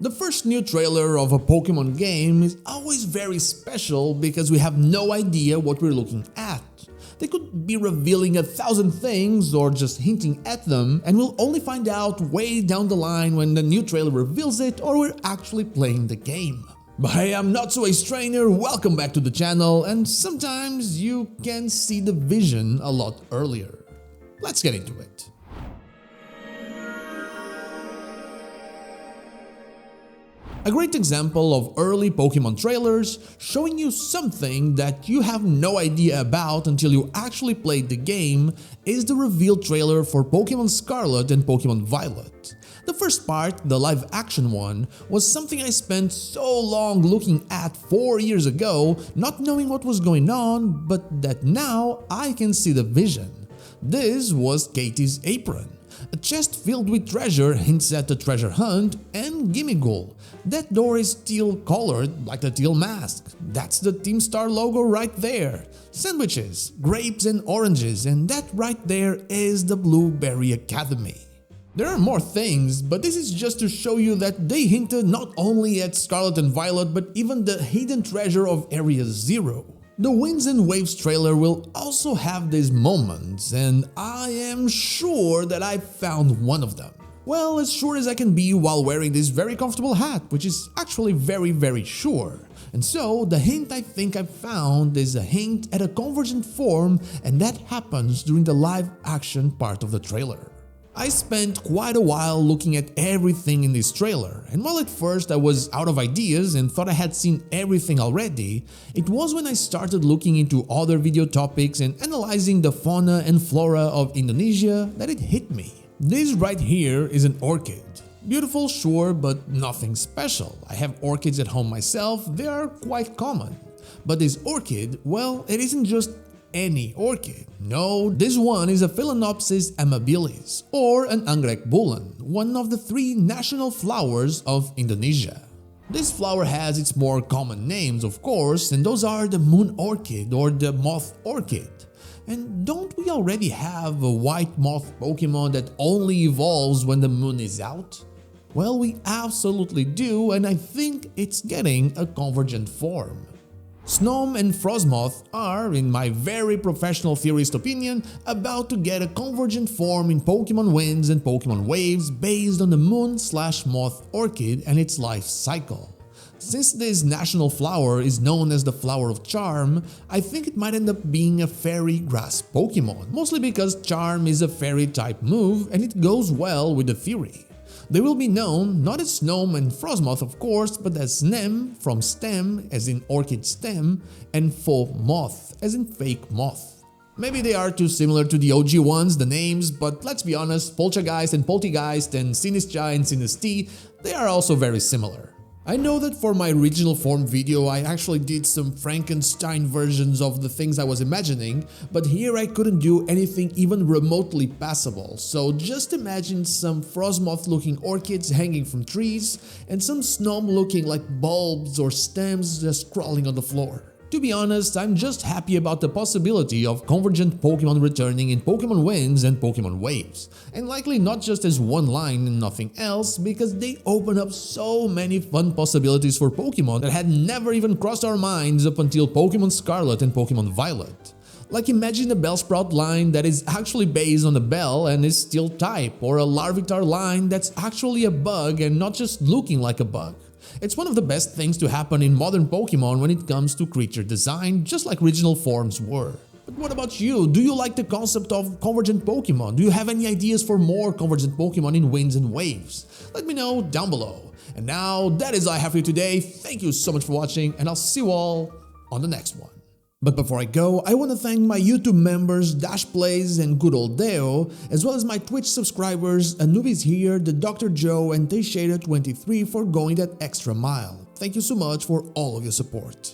The first new trailer of a Pokemon game is always very special because we have no idea what we're looking at. They could be revealing 1,000 things or just hinting at them, and we'll only find out way down the line when the new trailer reveals it or we're actually playing the game. But hey, I'm not so a stranger, welcome back to the channel, and sometimes you can see the vision a lot earlier. Let's get into it. A great example of early Pokemon trailers showing you something that you have no idea about until you actually played the game is the reveal trailer for Pokemon Scarlet and Pokemon Violet. The first part, the live action one, was something I spent so long looking at 4 years ago, not knowing what was going on, but that now I can see the vision. This was Katie's apron. A chest filled with treasure hints at the treasure hunt, and Gimmighoul. That door is teal colored like the teal mask. That's the Team Star logo right there. Sandwiches, grapes and oranges, and that right there is the Blueberry Academy. There are more things, but this is just to show you that they hinted not only at Scarlet and Violet but even the hidden treasure of Area Zero. The Winds and Waves trailer will also have these moments, and I am sure that I found one of them. Well, as sure as I can be while wearing this very comfortable hat, which is actually very sure. And so, the hint I think I found is a hint at a convergent form, and that happens during the live action part of the trailer. I spent quite a while looking at everything in this trailer, and while at first I was out of ideas and thought I had seen everything already, it was when I started looking into other video topics and analyzing the fauna and flora of Indonesia that it hit me. This right here is an orchid. Beautiful, sure, but nothing special. I have orchids at home myself, they are quite common. But this orchid, well, it isn't just any orchid. No, this one is a Phalaenopsis amabilis, or an anggrek bulan, one of the 3 national flowers of Indonesia. This flower has its more common names, of course, and those are the moon orchid or the moth orchid. And don't we already have a white moth Pokemon that only evolves when the moon is out? Well, we absolutely do, and I think it's getting a convergent form. Snom and Frosmoth are, in my very professional theorist opinion, about to get a convergent form in Pokemon Winds and Pokemon Waves based on the moon/moth orchid and its life cycle. Since this national flower is known as the Flower of Charm, I think it might end up being a fairy grass Pokemon, mostly because Charm is a fairy type move and it goes well with the theory. They will be known not as Snom and Frosmoth of course, but as Snem from stem as in orchid stem and faux moth as in fake moth. Maybe they are too similar to the OG ones, the names, but let's be honest, Poltergeist and Poltegeist and Sinistcha and Sinistee, they are also very similar. I know that for my original form video I actually did some Frankenstein versions of the things I was imagining, but here I couldn't do anything even remotely passable, so just imagine some Frosmoth looking orchids hanging from trees and some Snom looking like bulbs or stems just crawling on the floor. To be honest, I'm just happy about the possibility of convergent Pokemon returning in Pokemon Winds and Pokemon Waves, and likely not just as one line and nothing else, because they open up so many fun possibilities for Pokemon that had never even crossed our minds up until Pokemon Scarlet and Pokemon Violet. Like imagine a Bellsprout line that is actually based on a bell and is still type, or a Larvitar line that's actually a bug and not just looking like a bug. It's one of the best things to happen in modern Pokemon when it comes to creature design, just like original forms were. But what about you? Do you like the concept of convergent Pokemon? Do you have any ideas for more convergent Pokemon in Winds and Waves? Let me know down below. And now that is all I have for you today. Thank you so much for watching, and I'll see you all on the next one. But before I go, I want to thank my YouTube members Dash Plays and Good Old Deo, as well as my Twitch subscribers Anubis Here, the Dr. Joe and Teixeira23 for going that extra mile. Thank you so much for all of your support.